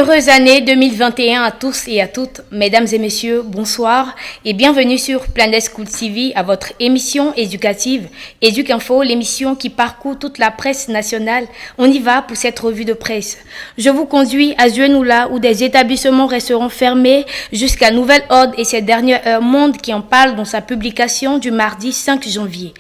heureuse année 2021 à tous et à toutes. Mesdames et messieurs, bonsoir et bienvenue sur Planet School TV à votre émission éducative Éduc-Info, l'émission qui parcourt toute la presse nationale. On y va pour cette revue de presse. Je vous conduis à Zuenoula où des établissements resteront fermés jusqu'à nouvel ordre et ces dernières heures Monde qui en parle dans sa publication du mardi 5 janvier.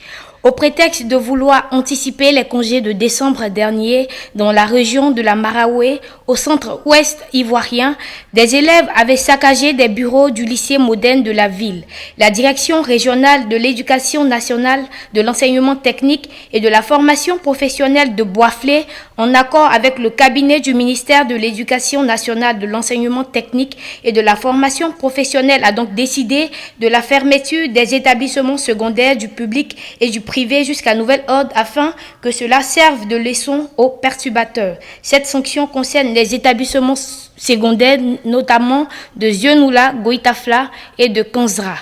Au prétexte de vouloir anticiper les congés de décembre dernier dans la région de la Maraoué, au centre-ouest ivoirien, des élèves avaient saccagé des bureaux du lycée moderne de la ville. La direction régionale de l'éducation nationale, de l'enseignement technique et de la formation professionnelle de Boisflé, en accord avec le cabinet du ministère de l'Éducation nationale, de l'enseignement technique et de la formation professionnelle, a donc décidé de la fermeture des établissements secondaires du public et du privé jusqu'à nouvel ordre afin que cela serve de leçon aux perturbateurs. Cette sanction concerne les établissements secondaires, notamment de Zuenoula, Goïtafla et de Kanzra.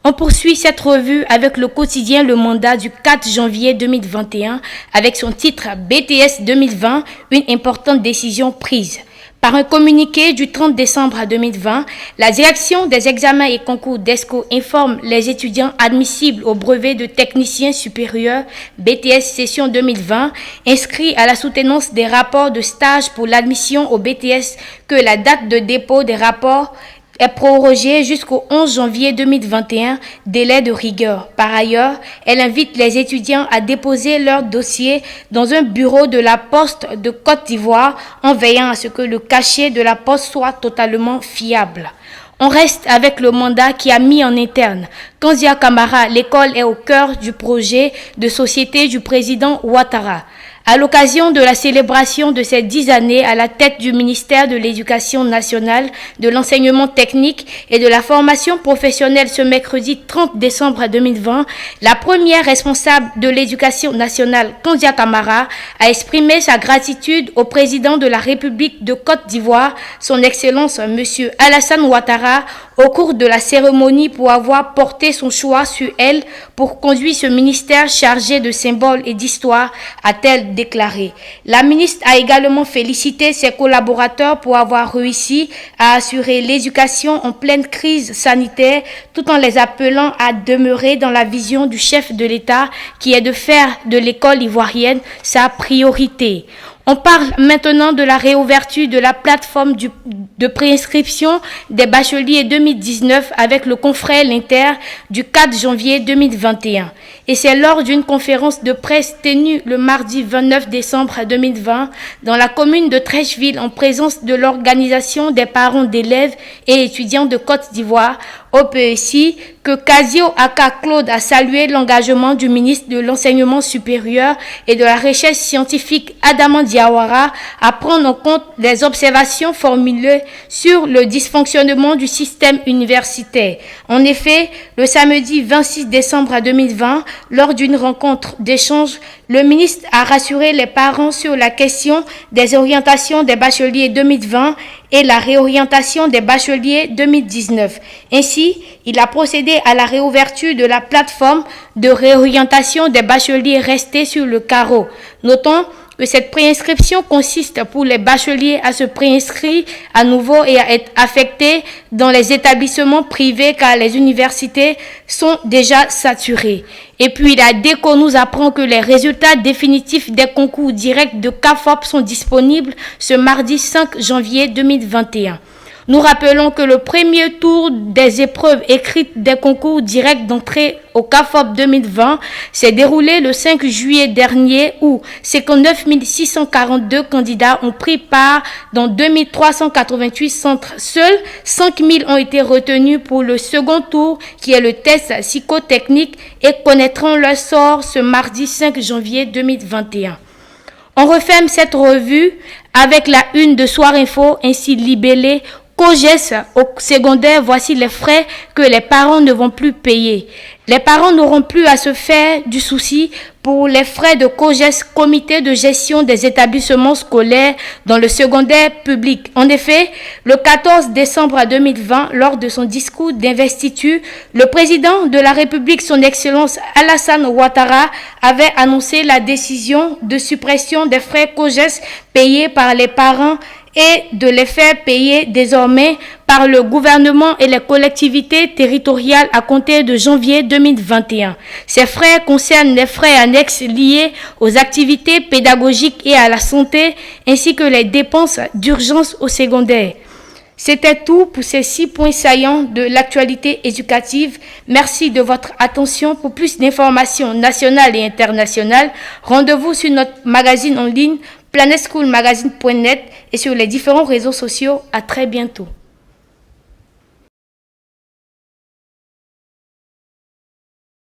On poursuit cette revue avec le quotidien Le Mandat du 4 janvier 2021 avec son titre BTS 2020, une importante décision prise. Par un communiqué du 30 décembre 2020, la direction des examens et concours d'ESCO informe les étudiants admissibles au brevet de technicien supérieur BTS session 2020 inscrits à la soutenance des rapports de stage pour l'admission au BTS que la date de dépôt des rapports est prorogée jusqu'au 11 janvier 2021, délai de rigueur. Par ailleurs, elle invite les étudiants à déposer leur dossier dans un bureau de la Poste de Côte d'Ivoire en veillant à ce que le cachet de la Poste soit totalement fiable. On reste avec le mandat qui a mis en interne. Kanzia Camara, l'école est au cœur du projet de société du président Ouattara. À l'occasion de la célébration de ces 10 années à la tête du ministère de l'Éducation nationale, de l'enseignement technique et de la formation professionnelle ce mercredi 30 décembre 2020, la première responsable de l'Éducation nationale, Kanzia Camara, a exprimé sa gratitude au président de la République de Côte d'Ivoire, son Excellence M. Alassane Ouattara, au cours de la cérémonie pour avoir porté son choix sur elle pour conduire ce ministère chargé de symboles et d'histoire, a-t-elle déclaré. La ministre a également félicité ses collaborateurs pour avoir réussi à assurer l'éducation en pleine crise sanitaire tout en les appelant à demeurer dans la vision du chef de l'État qui est de faire de l'école ivoirienne sa priorité. On parle maintenant de la réouverture de la plateforme de préinscription des bacheliers 2019 avec le confrère L'Inter du 4 janvier 2021. Et c'est lors d'une conférence de presse tenue le mardi 29 décembre 2020 dans la commune de Trècheville en présence de l'organisation des parents d'élèves et étudiants de Côte d'Ivoire, OPECI, que Casio Aka Claude a salué l'engagement du ministre de l'Enseignement supérieur et de la Recherche scientifique Adama Diawara à prendre en compte les observations formulées sur le dysfonctionnement du système universitaire. En effet, le samedi 26 décembre 2020, lors d'une rencontre d'échange, le ministre a rassuré les parents sur la question des orientations des bacheliers 2020 et la réorientation des bacheliers 2019. Ainsi, il a procédé à la réouverture de la plateforme de réorientation des bacheliers restés sur le carreau. Notons que cette préinscription consiste pour les bacheliers à se préinscrire à nouveau et à être affectés dans les établissements privés car les universités sont déjà saturées. Et puis la DECO nous apprend que les résultats définitifs des concours directs de CAFOP sont disponibles ce mardi 5 janvier 2021. Nous rappelons que le premier tour des épreuves écrites des concours directs d'entrée au CAFOP 2020 s'est déroulé le 5 juillet dernier où 59 642 candidats ont pris part dans 2388 centres. Seuls 5 000 ont été retenus pour le second tour qui est le test psychotechnique et connaîtront leur sort ce mardi 5 janvier 2021. On referme cette revue avec la une de Soir Info ainsi libellée COGES au secondaire, voici les frais que les parents ne vont plus payer. Les parents n'auront plus à se faire du souci pour les frais de COGES, comité de gestion des établissements scolaires dans le secondaire public. En effet, le 14 décembre 2020, lors de son discours d'investiture, le président de la République, son Excellence Alassane Ouattara, avait annoncé la décision de suppression des frais COGES payés par les parents et de les faire payer désormais par le gouvernement et les collectivités territoriales à compter de janvier 2021. Ces frais concernent les frais annexes liés aux activités pédagogiques et à la santé, ainsi que les dépenses d'urgence au secondaire. C'était tout pour ces 6 points saillants de l'actualité éducative. Merci de votre attention. Pour plus d'informations nationales et internationales, rendez-vous sur notre magazine en ligne planetschoolmagazine.net et sur les différents réseaux sociaux. À très bientôt.